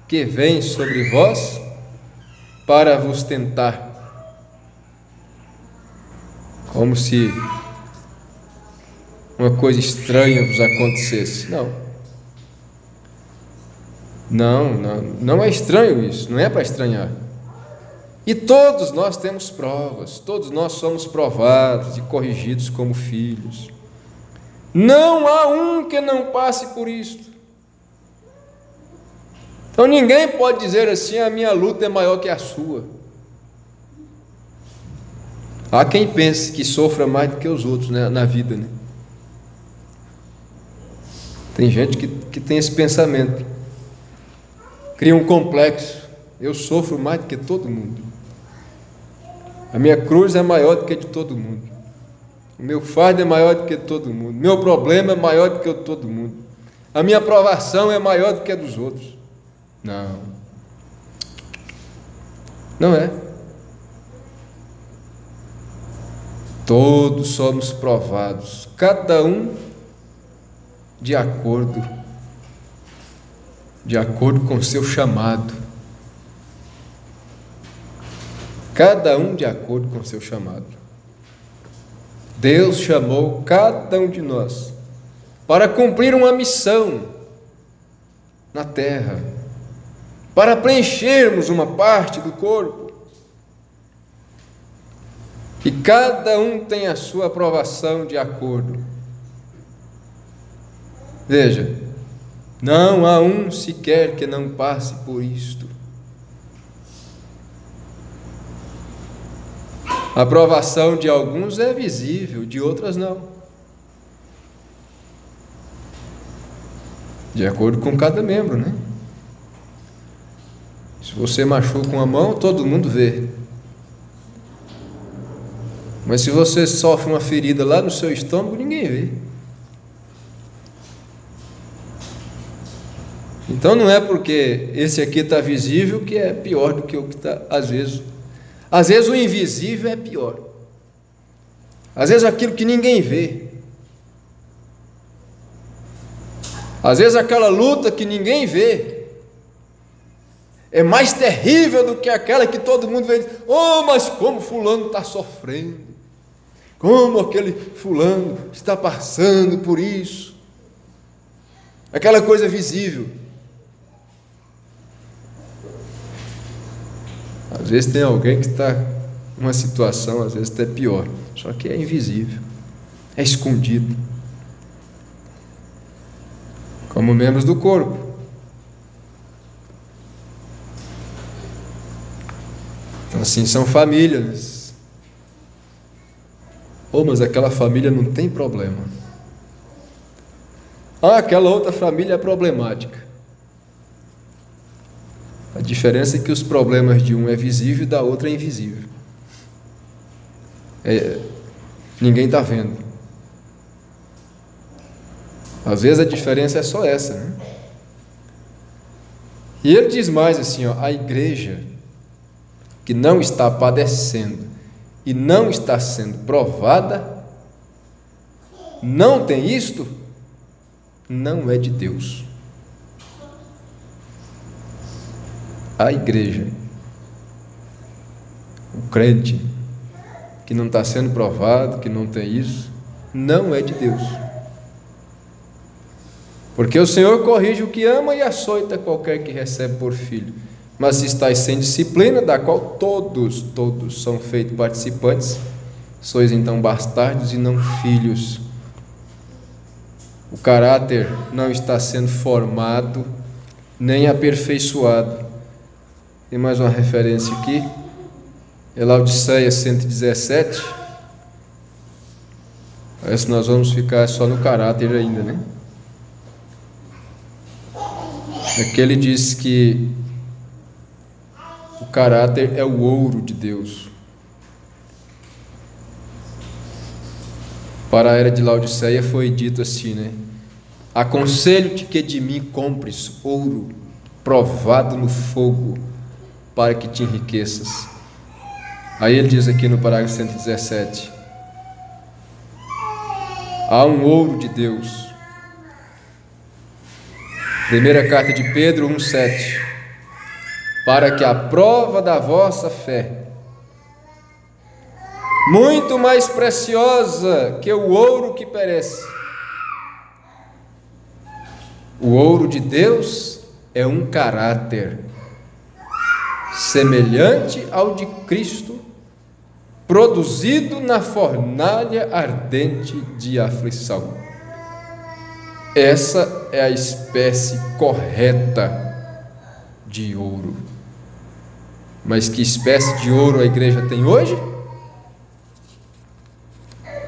que vem sobre vós para vos tentar. Como se uma coisa estranha vos acontecesse. Não é estranho isso, não é para estranhar. E todos nós temos provas, todos nós somos provados e corrigidos como filhos. Não há um que não passe por isto. Então ninguém pode dizer assim: a minha luta é maior que a sua. Há quem pense que sofra mais do que os outros, né, na vida, né? Tem gente que tem esse pensamento, cria um complexo: eu sofro mais do que todo mundo, a minha cruz é maior do que a de todo mundo, o meu fardo é maior do que todo mundo, meu problema é maior do que o de todo mundo, a minha provação é maior do que a dos outros. Não é. Todos somos provados, cada um de acordo com o seu chamado. Cada um de acordo com o seu chamado. Deus chamou cada um de nós para cumprir uma missão na terra, para preenchermos uma parte do corpo. E cada um tem a sua aprovação de acordo. Veja, não há um sequer que não passe por isto. A aprovação de alguns é visível, de outras não. De acordo com cada membro, né? Se você machuca uma mão, todo mundo vê. Mas se você sofre uma ferida lá no seu estômago, ninguém vê. Então não é porque esse aqui está visível que é pior do que o que está, às vezes o invisível é pior. Às vezes aquilo que ninguém vê. Às vezes aquela luta que ninguém vê é mais terrível do que aquela que todo mundo vê. Oh, mas como fulano está sofrendo, como aquele fulano está passando por isso. Aquela coisa visível. Às vezes tem alguém que está numa situação, às vezes até pior, só que é invisível, é escondido. como membros do corpo. Então, assim, são famílias. Mas aquela família não tem problema. Aquela outra família é problemática. A diferença é que os problemas de um é visível e da outra é invisível. Ninguém está vendo. Às vezes a diferença é só essa, né? E ele diz mais assim, a igreja que não está padecendo e não está sendo provada, não tem isto, não é de Deus. A igreja, o crente que não está sendo provado, que não tem isso, não é de Deus. Porque o Senhor corrige o que ama e açoita qualquer que recebe por filho. Mas se estáis sem disciplina, da qual todos são feitos participantes, sois então bastardos e não filhos. O caráter não está sendo formado, nem aperfeiçoado. Tem mais uma referência aqui, é Laodiceia 117. Parece que nós vamos ficar só no caráter ainda, né? Aqui ele diz que o caráter é o ouro de Deus. Para a era de Laodiceia foi dito assim, né? Aconselho-te que de mim compres ouro provado no fogo, para que te enriqueças. Aí ele diz aqui no parágrafo 117: há um ouro de Deus. Primeira carta de Pedro 1,7: para que a prova da vossa fé, muito mais preciosa que o ouro que perece. O ouro de Deus é um caráter semelhante ao de Cristo, produzido na fornalha ardente de aflição. Essa é a espécie correta de ouro. Mas que espécie de ouro a igreja tem hoje?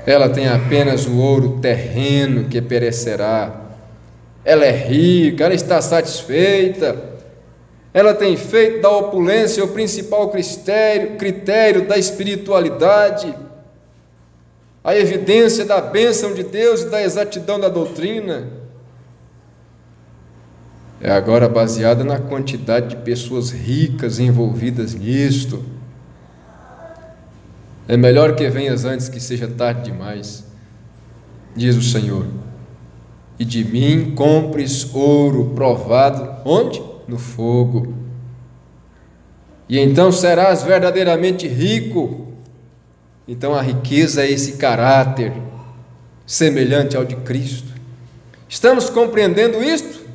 Ela tem apenas o ouro terreno que perecerá. Ela é rica, ela está satisfeita, ela tem feito da opulência o principal critério da espiritualidade, a evidência da bênção de Deus e da exatidão da doutrina. É agora baseada na quantidade de pessoas ricas envolvidas nisto. É melhor que venhas antes que seja tarde demais, diz o Senhor. E de mim compres ouro provado, onde? No fogo. E então serás verdadeiramente rico. Então a riqueza é esse caráter semelhante ao de Cristo. Estamos compreendendo isto?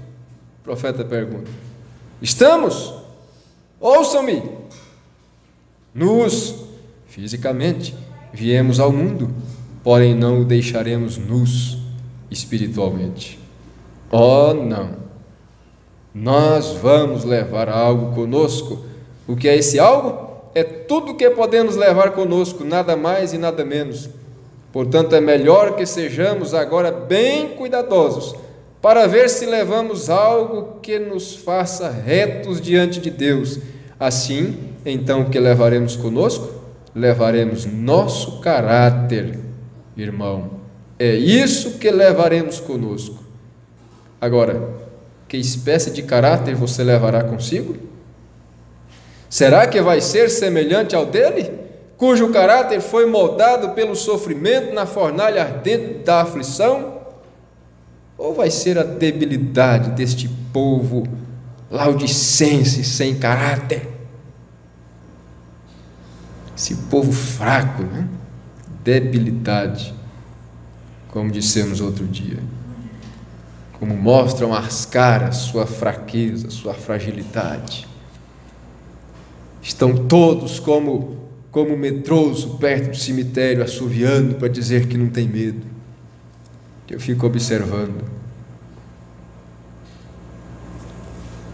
O profeta pergunta. Estamos? Ouçam-me. Nus, fisicamente, viemos ao mundo, porém não o deixaremos nus espiritualmente. Não. Nós vamos levar algo conosco. O que é esse algo? É tudo que podemos levar conosco, nada mais e nada menos. Portanto, é melhor que sejamos agora bem cuidadosos, para ver se levamos algo que nos faça retos diante de Deus. Assim, então, o que levaremos conosco? Levaremos nosso caráter, irmão. É isso que levaremos conosco. Agora, que espécie de caráter você levará consigo? Será que vai ser semelhante ao dele, cujo caráter foi moldado pelo sofrimento na fornalha ardente da aflição? Ou vai ser a debilidade deste povo laodicense sem caráter? Esse povo fraco, né? Debilidade, como dissemos outro dia, como mostram as caras sua fraqueza, sua fragilidade. Estão todos como medroso perto do cemitério, assoviando para dizer que não tem medo. Eu fico observando.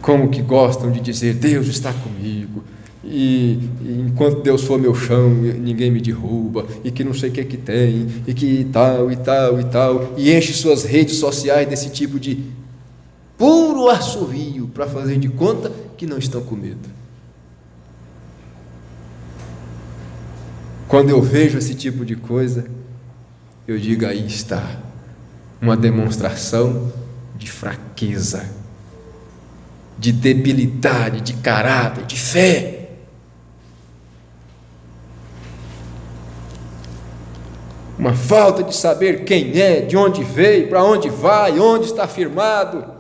Como que gostam de dizer: Deus está comigo, e enquanto Deus for meu chão, ninguém me derruba, e que não sei o que tem, e que tal, e tal, e tal, e enche suas redes sociais desse tipo de puro assovio para fazer de conta que não estão com medo. Quando eu vejo esse tipo de coisa, eu digo: aí está uma demonstração de fraqueza, de debilidade, de caráter, de fé. Uma falta de saber quem é, de onde veio, para onde vai, onde está firmado.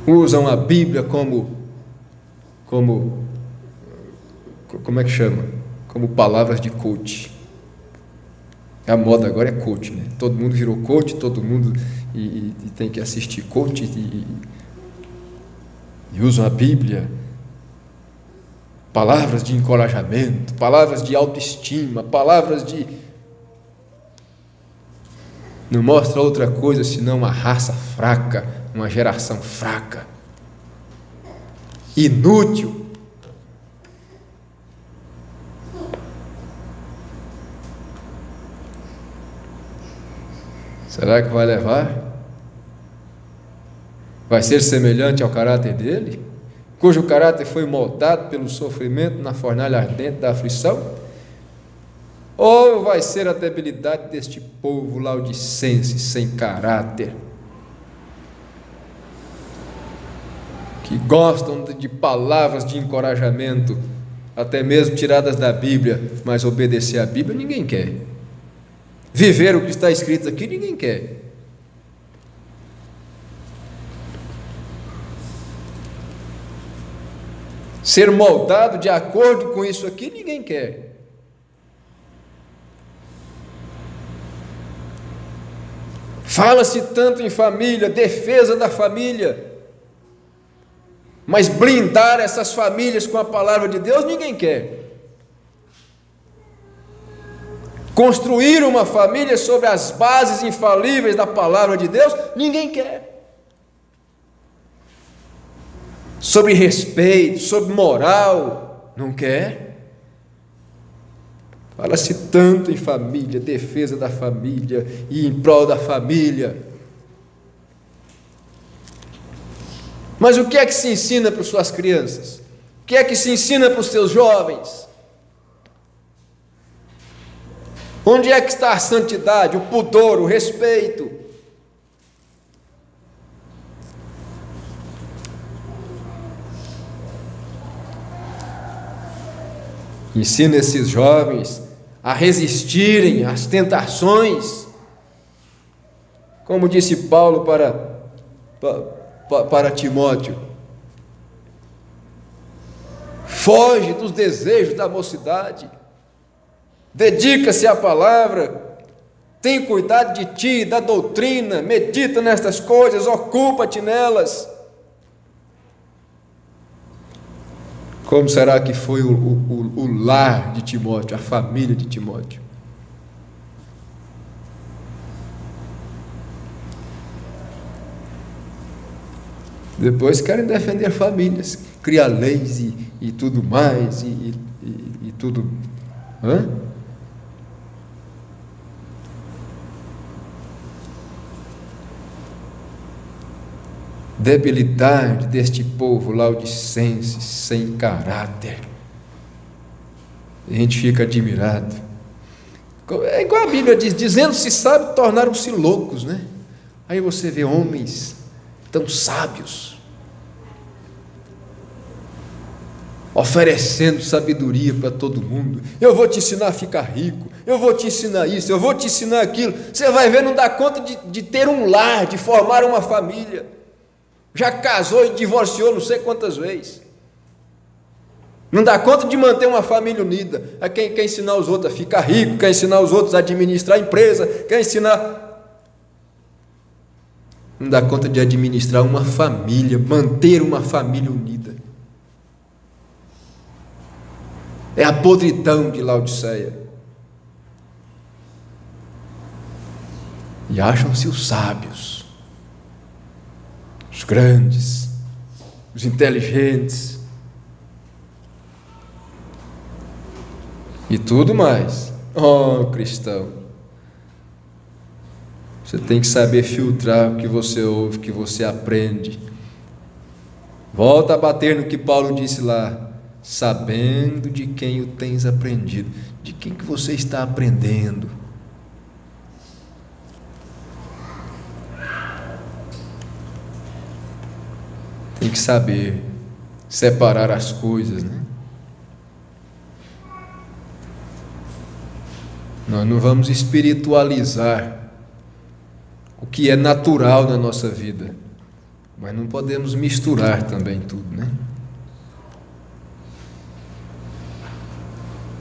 Usam a Bíblia como é que chama? Como palavras de coach. A moda agora é coach, né? Todo mundo virou coach, todo mundo e tem que assistir coach e usam a Bíblia, palavras de encorajamento, palavras de autoestima, palavras de... Não mostra outra coisa senão uma raça fraca, uma geração fraca, inútil. Será que vai levar? Vai ser semelhante ao caráter dele, cujo caráter foi moldado pelo sofrimento na fornalha ardente da aflição? Ou vai ser a debilidade deste povo laodicense, sem caráter, que gostam de palavras de encorajamento, até mesmo tiradas da Bíblia, mas obedecer à Bíblia ninguém quer. Viver o que está escrito aqui ninguém quer. Ser moldado de acordo com isso aqui ninguém quer. Fala-se tanto em família, defesa da família, mas blindar essas famílias com a palavra de Deus ninguém quer. Construir uma família sobre as bases infalíveis da palavra de Deus ninguém quer. Sobre respeito, sobre moral, não quer. Fala-se tanto em família, defesa da família e em prol da família. Mas o que é que se ensina para as suas crianças? O que é que se ensina para os seus jovens? Onde é que está a santidade, o pudor, o respeito? Ensina esses jovens a resistirem às tentações, como disse Paulo para Timóteo: foge dos desejos da mocidade, dedica-se à palavra, tem cuidado de ti, da doutrina, medita nestas coisas, ocupa-te nelas. Como será que foi o lar de Timóteo, a família de Timóteo? Depois querem defender famílias, criar leis e tudo mais, e tudo. Debilidade deste povo laodicense, sem caráter. A gente fica admirado. É igual a Bíblia diz: dizendo-se sábio, tornaram-se loucos, né? Aí você vê homens tão sábios, oferecendo sabedoria para todo mundo. Eu vou te ensinar a ficar rico, eu vou te ensinar isso, eu vou te ensinar aquilo. Você vai ver, não dá conta de ter um lar, de formar uma família. Já casou e divorciou não sei quantas vezes. Não dá conta de manter uma família unida. Quer ensinar os outros a ficar rico, quer ensinar os outros a administrar a empresa, quer ensinar... Não dá conta de administrar uma família, manter uma família unida. É a podridão de Laodiceia. E acham-se os sábios, os grandes, os inteligentes e tudo mais. Oh, cristão, você tem que saber filtrar o que você ouve, o que você aprende. Volta a bater no que Paulo disse lá: sabendo de quem o tens aprendido. De quem que você está aprendendo? Tem que saber separar as coisas, né? Nós não vamos espiritualizar o que é natural na nossa vida, mas não podemos misturar também tudo, né?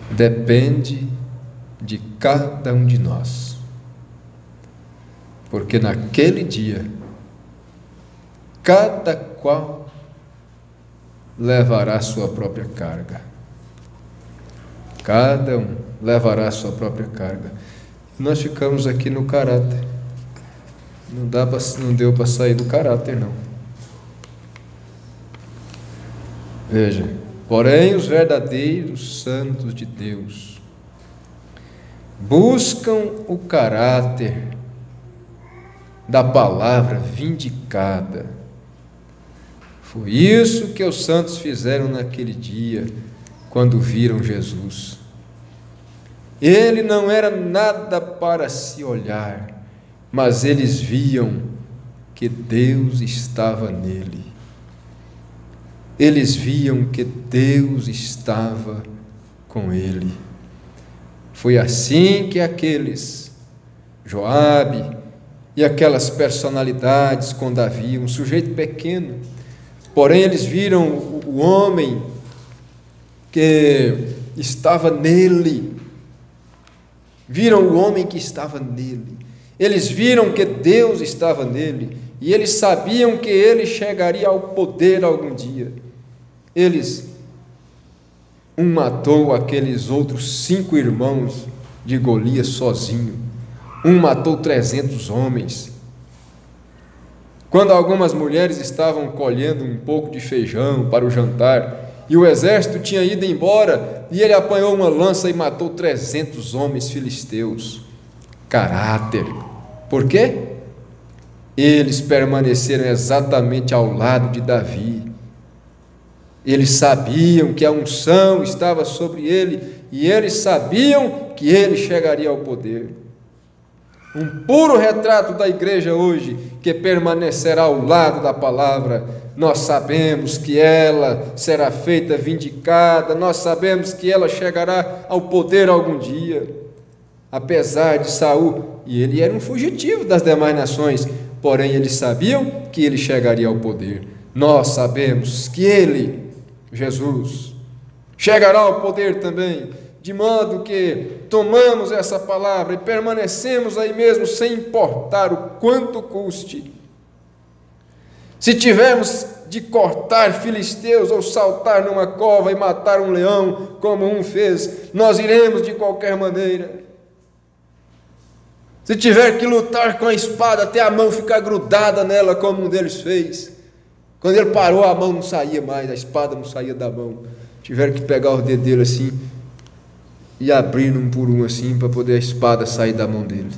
Depende de cada um de nós, porque naquele dia cada qual levará a sua própria carga. Cada um levará a sua própria carga. Nós ficamos aqui no caráter. Não deu para sair do caráter, não. Veja, porém os verdadeiros santos de Deus buscam o caráter da palavra vindicada. Foi isso que os santos fizeram naquele dia, quando viram Jesus. Ele não era nada para se olhar, mas eles viam que Deus estava nele. Eles viam que Deus estava com ele. Foi assim que aqueles, Joabe e aquelas personalidades com Davi, um sujeito pequeno, porém eles viram o homem que estava nele, viram o homem que estava nele, eles viram que Deus estava nele, e eles sabiam que ele chegaria ao poder algum dia. Um matou aqueles outros 5 irmãos de Golias sozinho, um matou 300 homens. Quando algumas mulheres estavam colhendo um pouco de feijão para o jantar, e o exército tinha ido embora, e ele apanhou uma lança e matou 300 homens filisteus. Caráter. Por quê? Eles permaneceram exatamente ao lado de Davi. Eles sabiam que a unção estava sobre ele, e eles sabiam que ele chegaria ao poder. Um puro retrato da igreja hoje, que permanecerá ao lado da palavra. Nós sabemos que ela será feita vindicada, nós sabemos que ela chegará ao poder algum dia. Apesar de Saul, e ele era um fugitivo das demais nações, porém eles sabiam que ele chegaria ao poder. Nós sabemos que ele, Jesus, chegará ao poder também, de modo que tomamos essa palavra e permanecemos aí mesmo, sem importar o quanto custe. Se tivermos de cortar filisteus ou saltar numa cova e matar um leão, como um fez, nós iremos de qualquer maneira. Se tiver que lutar com a espada até a mão ficar grudada nela, como um deles fez, quando ele parou, a mão não saía mais, a espada não saía da mão. Tiveram que pegar os dedos dele assim e abrir um por um assim, para poder a espada sair da mão dele.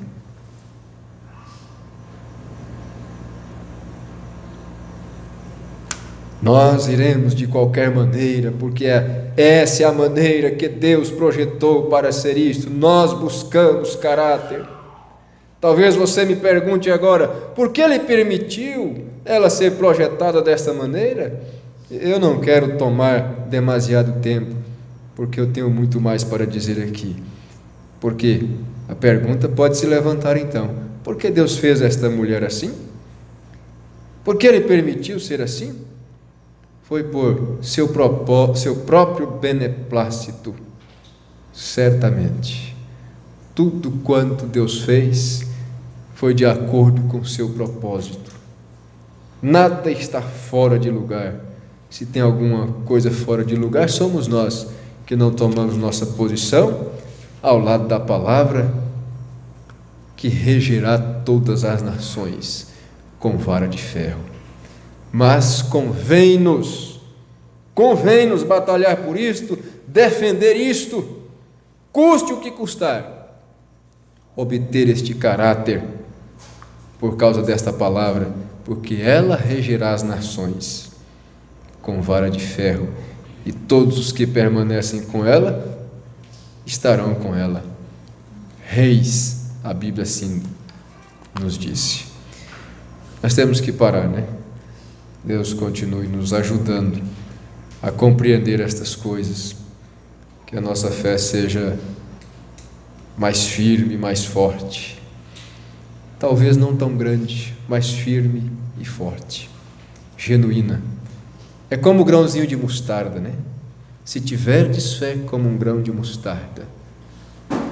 Nós iremos de qualquer maneira, porque essa é a maneira que Deus projetou para ser isto. Nós buscamos caráter. Talvez você me pergunte agora, por que Ele permitiu ela ser projetada desta maneira? Eu não quero tomar demasiado tempo, porque eu tenho muito mais para dizer aqui. Porque a pergunta pode se levantar então: por que Deus fez esta mulher assim? Por que Ele permitiu ser assim? Foi por seu próprio beneplácito, certamente. Tudo quanto Deus fez foi de acordo com o seu propósito. Nada está fora de lugar. Se tem alguma coisa fora de lugar, somos nós que não tomamos nossa posição ao lado da palavra que regerá todas as nações com vara de ferro. Mas convém-nos batalhar por isto, defender isto, custe o que custar, obter este caráter por causa desta palavra, porque ela regerá as nações com vara de ferro, e todos os que permanecem com ela estarão com ela. Reis, a Bíblia assim nos disse. Nós temos que parar, né? Deus continue nos ajudando a compreender estas coisas, que a nossa fé seja mais firme, mais forte, talvez não tão grande, mas firme e forte, genuína. É como o grãozinho de mostarda, né? Se tiverdes fé como um grão de mostarda,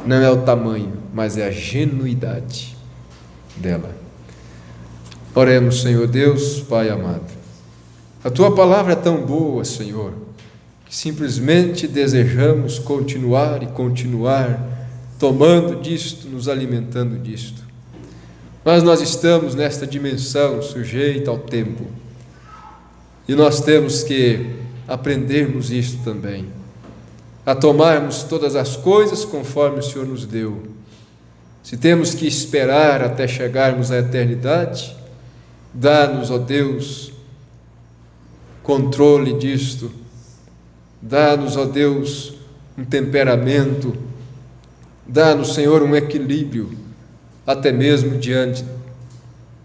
não é o tamanho, mas é a genuidade dela. Oremos, Senhor Deus, Pai amado. A Tua palavra é tão boa, Senhor, que simplesmente desejamos continuar e continuar tomando disto, nos alimentando disto. Mas nós estamos nesta dimensão sujeita ao tempo, e nós temos que aprendermos isto também, a tomarmos todas as coisas conforme o Senhor nos deu. Se temos que esperar até chegarmos à eternidade, dá-nos, ó Deus, controle disto, dá-nos, ó Deus, um temperamento, dá-nos, Senhor, um equilíbrio, até mesmo diante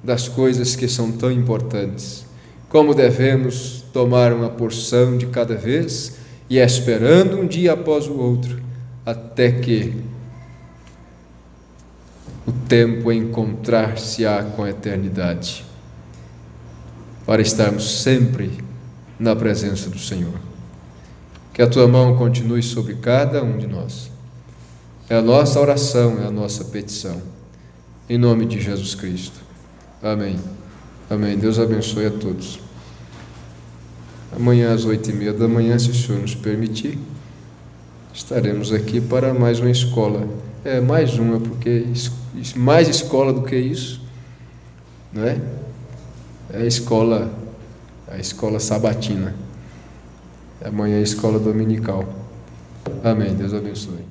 das coisas que são tão importantes. Como devemos tomar uma porção de cada vez e esperando um dia após o outro, até que o tempo encontrar-se-á com a eternidade, para estarmos sempre na presença do Senhor. Que a Tua mão continue sobre cada um de nós. É a nossa oração, é a nossa petição. Em nome de Jesus Cristo. Amém. Amém. Deus abençoe a todos. Amanhã às 8h30 da manhã, se o Senhor nos permitir, estaremos aqui para mais uma escola. É mais uma, porque mais escola do que isso, não é? É a escola sabatina. Amanhã é a escola dominical. Amém. Deus abençoe.